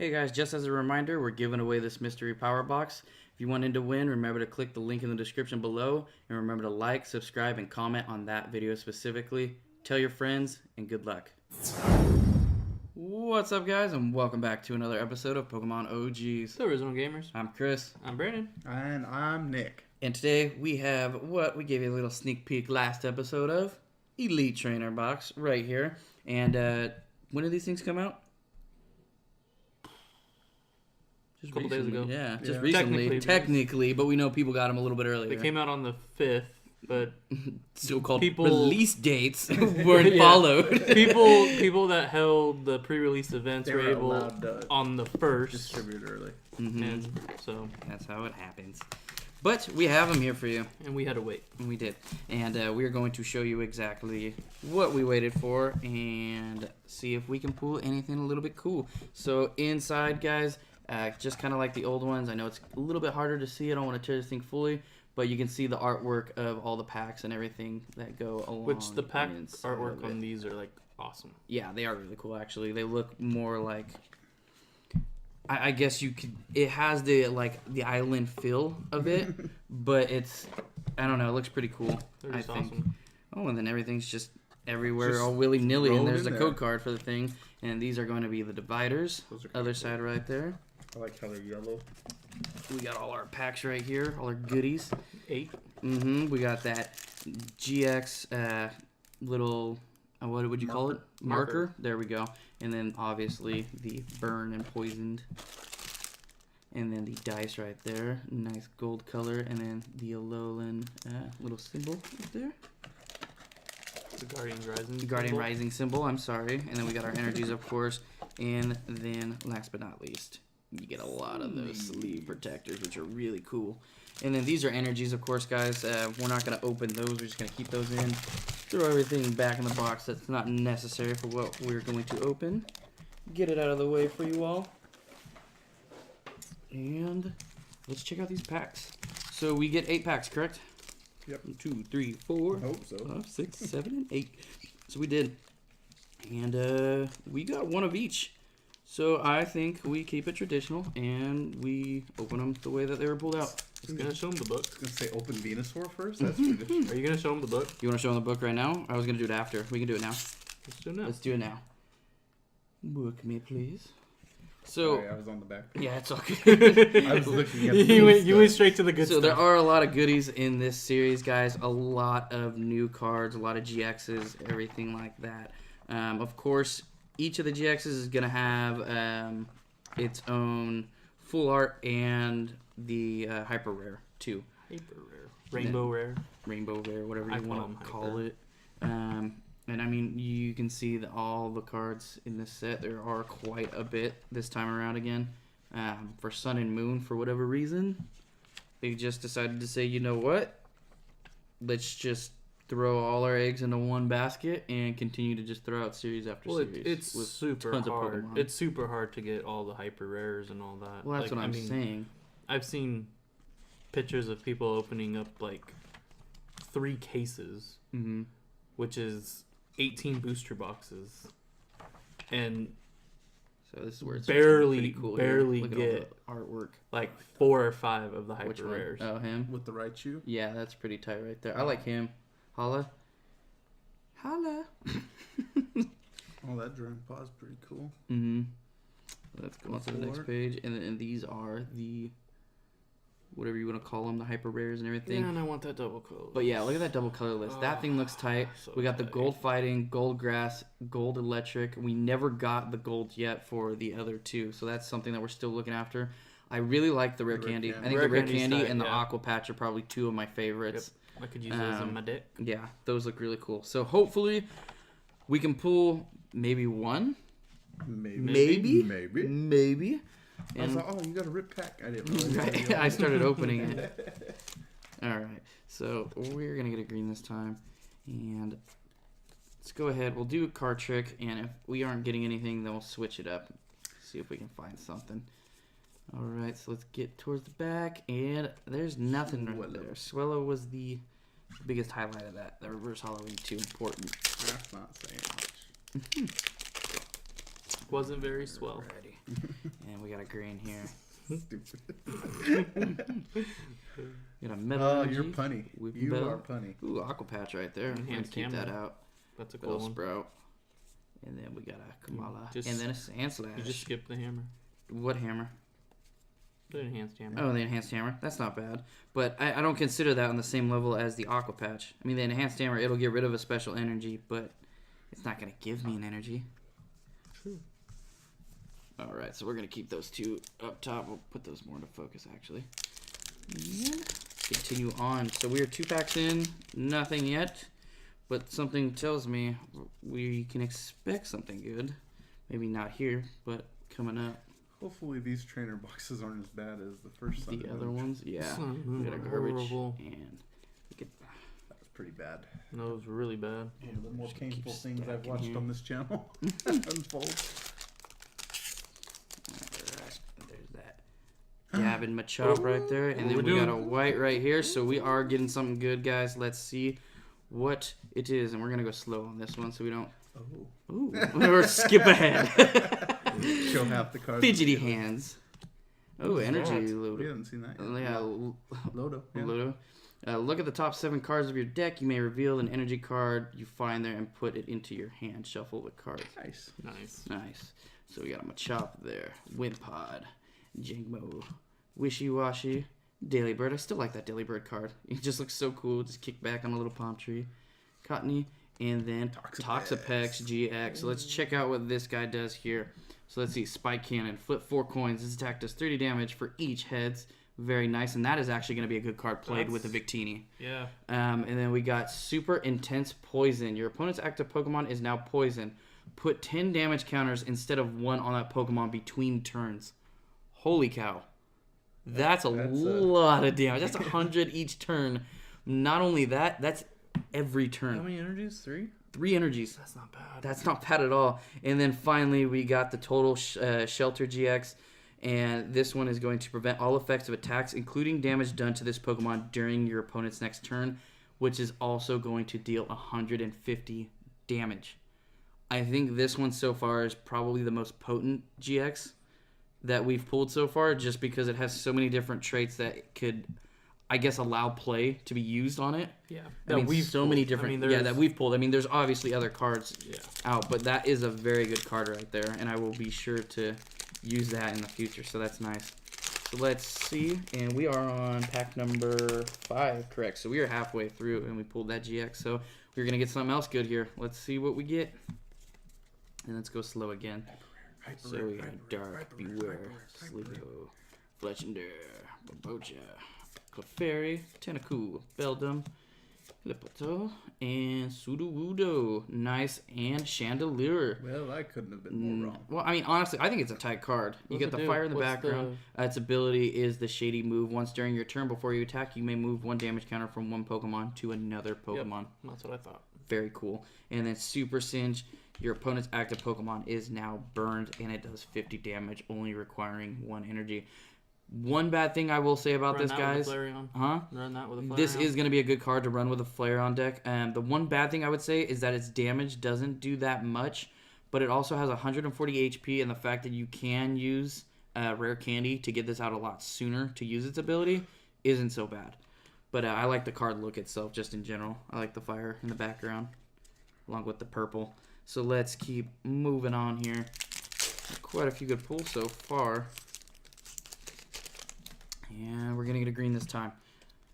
Hey guys, just as a reminder, we're giving away this mystery power box. If you wanted to win, remember to click the link in the description below, and remember to like, subscribe, and comment on that video specifically. Tell your friends, and good luck. What's up guys, and welcome back to another episode of Pokemon OGs. The Original Gamers. I'm Chris. I'm Brandon. And I'm Nick. And today we have what we gave you a little sneak peek last episode of Elite Trainer box right here. And when did these things come out? Just a couple days ago. Yeah, just Yeah. recently. Technically, but we know people got them a little bit earlier. They came out on the 5th, but So-called people- release dates weren't Yeah. followed. people that held the pre-release events They were were able allowed to on the 1st. distribute early. Mhm. And so, That's how it happens. But we have them here for you. and we had to wait. And we did. And we are going to show you exactly what we waited for and see if we can pull anything a little bit cool. So inside, guys, just kind of like the old ones. I know it's a little bit harder to see. I don't want to tear this thing fully, but you can see the artwork of all the packs and everything that go along. Which the pack inside artwork of on it. these are like awesome. Yeah, they are really cool, actually. They look more like... I guess you could... It has the island feel of it, but it's... I don't know. It looks pretty cool, They're I just think. awesome. Oh, and then everything's just everywhere, Just all willy-nilly, and thrown there's in a there. code card for the thing. And these are going to be the dividers. Those are Other cool. side right there. I like how they're yellow. We got all our packs right here, all our goodies. 8. We got that GX little... what would you call it? Marker. There we go. And then, obviously, the burn and poisoned. And then the dice right there. Nice gold color. And then the Alolan little symbol right there. The Guardian Rising. The Guardian symbol. Rising symbol, I'm sorry. And then we got our energies, of course. And then, last but not least, you get a lot of those sleeve protectors, which are really cool. And then these are energies, of course, guys. We're not going to open those. We're just going to keep those in. Throw everything back in the box that's not necessary for what we're going to open. Get it out of the way for you all. And let's check out these packs. So we get 8 packs, correct? Yep. 2, 3, 4, I hope so. 5, 6, 7, and 8. So we did. And we got one of each. So I think we keep it traditional and we open them the way that they were pulled out. Just gonna show them the book. I was going to say open Venusaur first. That's traditional. Are you gonna show them the book? You want to show them the book right now? I was going to do it after. We can do it now. Let's do it now. Let's do it now. Book me, please. So, Sorry, I was on the back page. yeah, it's all good. I was looking at you went stuff. straight to the good So there stuff. are a lot of goodies in this series, guys. A lot of new cards, a lot of GXs, everything like that. Of course, each of the GXs is going to have its own full art and the hyper rare too. Hyper rare. Rainbow rare. Rainbow rare, whatever I you call want them to call hyper. it. And I mean, you can see all the cards in this set. There are quite a bit this time around again. For Sun and Moon, for whatever reason, they just decided to say, you know what? Let's just throw all our eggs into one basket and continue to just throw out series after Well, series. it's with super tons of hard. Pokemon. It's super hard to get all the hyper rares and all that. Well, that's Like, what I'm I mean, saying. I've seen pictures of people opening up like 3 cases, Mm-hmm. which is 18 booster boxes, and So this is where it's Barely- pretty cool. barely Look at get- all the artwork. like 4 or 5 of the Which hyper one? rares. Oh, him. With the Raichu. Yeah, that's pretty tight right there. I like him. Holla. Holla. Oh, that Dragon Paw is pretty cool. Mm-hmm. Let's go on to the next 4. page. And these are the, whatever you want to call them, the hyper rares and everything. Yeah, and I want that double color. But yeah, look at that double color list. That thing looks tight. So We got the tight. gold fighting, gold grass, gold electric. We never got the gold yet for the other 2. So that's something that we're still looking after. I really like the rare Rare candy. candy. I think Rare the rare candy's candy tight, and the yeah. aqua patch are probably 2 of my favorites. I could use those in my deck. Yeah, those look really cool. So hopefully we can pull maybe one. Maybe. Maybe. I was And like, oh, you got a rip pack. I didn't realize. right, I started opening it. All right, so we're gonna get a green this time, and let's go ahead. We'll do a card trick, and if we aren't getting anything, then we'll switch it up. See if we can find something. All right, so let's get towards the back, and there's nothing right Swellow. there. Swellow was the biggest highlight of that. The reverse hollow ain't too important. That's not saying much. Wasn't very swell. Alrighty. And we got a green here. Stupid. We got a metal Oh, energy. you're punny. Weeping You Bell. are punny. Ooh, Aqua Patch right there. I'm gonna Enhanced keep that Hammer. out. That's a cool one. Bellsprout. And then we got a Kamala. Just- and then a Sandslash. You just skipped the hammer. What hammer? The enhanced hammer. Oh, the enhanced hammer. That's not bad. But I don't consider that on the same level as the Aqua Patch. I mean, the enhanced hammer, it'll get rid of a special energy, but it's not going to give me an energy. True. Alright, so we're going to keep those two up top. We'll put those more into focus, actually. And continue on. So we are 2 packs in. Nothing yet. But something tells me we can expect something good. Maybe not here, but coming up. Hopefully these trainer boxes aren't as bad as the first Sun The and other Moon. ones, yeah. Sun and We Moon got a were garbage. horrible. And we get That was pretty bad. No, it was really bad. One of the more Just keep painful things I've stacking watched here. on this channel unfold. Alright, there's that. Gavin Machop right there. And then What we we got a doing? white right here. So we are getting something good, guys. Let's see what it is. And we're going to go slow on this one so we don't. Oh. Ooh, or skip ahead. Show half the cards. Fidgety hands. Oh, What's energy that? We Lodo. haven't seen that yet. Yeah, Lodo. Yeah. Lodo. Look at the top 7 cards of your deck. You may reveal an energy card you find there and put it into your hand. Shuffle the cards. Nice. Nice. Nice. So we got a Machop there. Wimpod. Jingmo. Wishy Washy. Daily Bird. I still like that Daily Bird card. It just looks so cool. Just kick back on a little palm tree. Cottony. And then Toxapex GX. So let's check out what this guy does here. So let's see. Spike Cannon. Flip 4 coins. This attack does 30 damage for each heads. Very nice. And that is actually going to be a good card played with the Victini. Yeah. And then we got Super Intense Poison. Your opponent's active Pokemon is now poison. Put 10 damage counters instead of 1 on that Pokemon between turns. Holy cow. That's a lot of damage. That's 100 each turn. Not only that, that's every How turn. many energies? 3? 3 energies. That's not bad. That's not bad at all. And then finally, we got the Total Shelter GX. And this one is going to prevent all effects of attacks, including damage done to this Pokemon during your opponent's next turn, which is also going to deal 150 damage. I think this one so far is probably the most potent GX that we've pulled so far, just because it has so many different traits that could, I guess, allow play to be used on it. Yeah. I mean, so many different. Yeah, that we've pulled. I mean, there's obviously other cards out, but that is a very good card right there, and I will be sure to use that in the future. So that's nice. So let's see, and we are on pack number 5, correct? So we are halfway through, and we pulled that GX. So we're gonna get something else good here. Let's see what we get, and let's go slow again. So we got Dark, Beware, Sligo, Fletchender, Babocha, Clefairy, Tentacool, Beldum, Lipato, and Sudowoodo. Nice, and Chandelier. Well, I couldn't have been more wrong. Well, I mean, honestly, I think it's a tight card. You What's get it the do? fire in the What's background. Its ability is the Shady Move. Once during your turn before you attack, you may move 1 damage counter from one Pokemon to another Pokemon. That's what I thought. Very cool. And then Super Singe. Your opponent's active Pokemon is now burned, and it does 50 damage, only requiring 1 energy. One bad thing I will say about this, guys. Huh? Run that with a Flareon. This is going to be a good card to run with a Flareon deck. The one bad thing I would say is that its damage doesn't do that much, but it also has 140 HP, and the fact that you can use Rare Candy to get this out a lot sooner to use its ability isn't so bad. But I like the card look itself just in general. I like the fire in the background along with the purple. So let's keep moving on here. Quite a few good pulls so far. And we're going to get a green this time.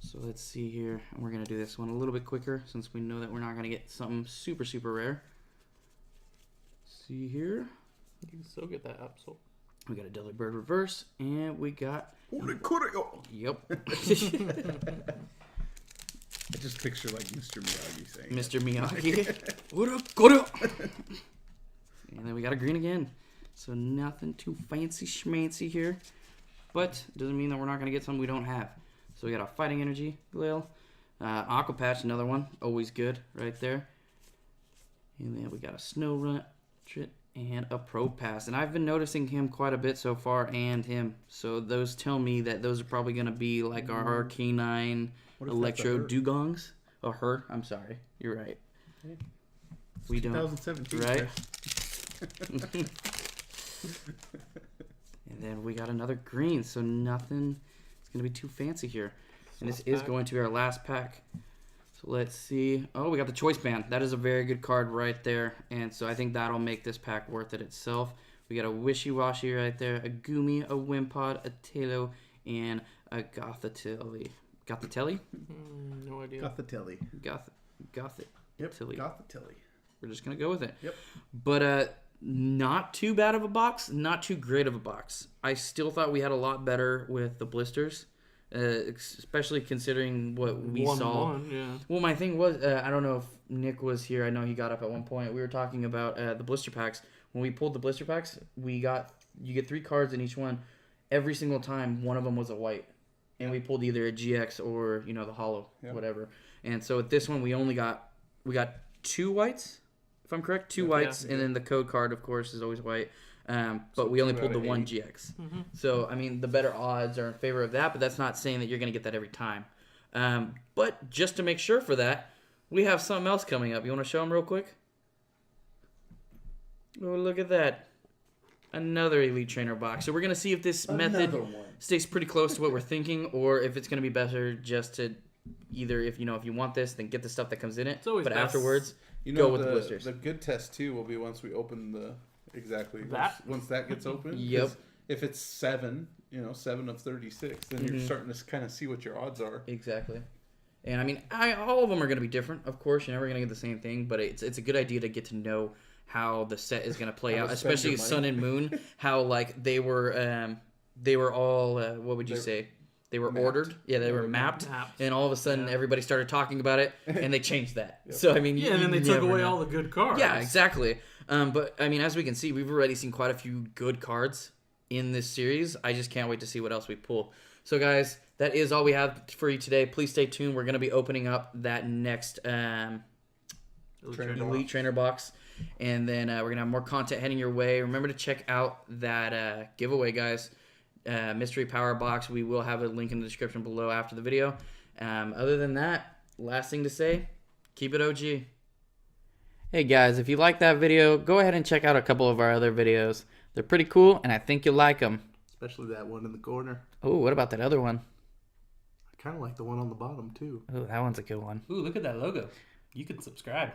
So let's see here. And we're going to do this one a little bit quicker since we know that we're not going to get something super, super rare. See here. You can still get that Absol. We got a Daily Bird Reverse. And we got... Holy Kurio! Yep. I just picture like Mr. Miyagi saying Mr. Miyagi. Ura. And then we got a green again. So nothing too fancy schmancy here. But doesn't mean that we're not going to get something we don't have. So we got a Fighting Energy, Glail. Aqua Patch, another one. Always good right there. And then we got a Snorunt, and a Propass. And I've been noticing him quite a bit so far, and him. So those tell me that those are probably going to be like our Arcanine Electro Dugongs. Oh, her. I'm sorry. You're right. We don't. 2017. Right? And then we got another green, so nothing is going to be too fancy here. And this is going to be our last pack. So let's see. Oh, we got the Choice Band. That is a very good card right there. And so I think that'll make this pack worth it itself. We got a Wishy-Washy right there, a Goomy, a Wimpod, a Talo, and a Gothitelle. Gothitelle? No idea. Gothitelle. Gothitelle. Yep. Gothitelle. We're just going to go with it. Yep. But not too bad of a box, not too great of a box. I still thought we had a lot better with the blisters, especially considering what we saw. Yeah. Well, my thing was, I don't know if Nick was here. I know he got up at one point. We were talking about the blister packs. When we pulled the blister packs, you get 3 cards in each one. Every single time, one of them was a white. And we pulled either a GX or, the holo, whatever. And so with this one, we got 2 whites, if I'm correct. 2 whites, and then the code card, of course, is always white. But we only pulled the 1 GX. Mm-hmm. So, I mean, the better odds are in favor of that, but that's not saying that you're going to get that every time. But just to make sure for that, we have something else coming up. You want to show them real quick? Oh, look at that. Another Elite Trainer box. So we're going to see if this method stays pretty close to what we're thinking, or if it's going to be better just to either, if you want this, then get the stuff that comes in it. But best. Afterwards, go with the blisters. The good test, too, will be once we open the... Exactly. That? Once that gets open. Yep. If it's 7, 7 of 36, then you're starting to kind of see what your odds are. Exactly. And, I mean, all of them are going to be different, of course. You're never going to get the same thing, but it's a good idea to get to know how the set is going to play out, especially Sun and Moon, how, they were all, what would you say? They were mapped. Ordered. Yeah, they were mapped. And all of a sudden, everybody started talking about it, and they changed that. So, I mean... Yeah, and then they took away all the good cards. Yeah, exactly. But, I mean, as we can see, we've already seen quite a few good cards in this series. I just can't wait to see what else we pull. So, guys, that is all we have for you today. Please stay tuned. We're going to be opening up that next Elite Trainer box. And then we're going to have more content heading your way. Remember to check out that giveaway, guys. Mystery Power Box. We will have a link in the description below after the video. Other than that, last thing to say, keep it OG. Hey guys, if you like that video, go ahead and check out a couple of our other videos. They're pretty cool, and I think you'll like them. Especially that one in the corner. Oh, what about that other one? I kind of like the one on the bottom, too. Oh, that one's a good one. Ooh, look at that logo. You can subscribe.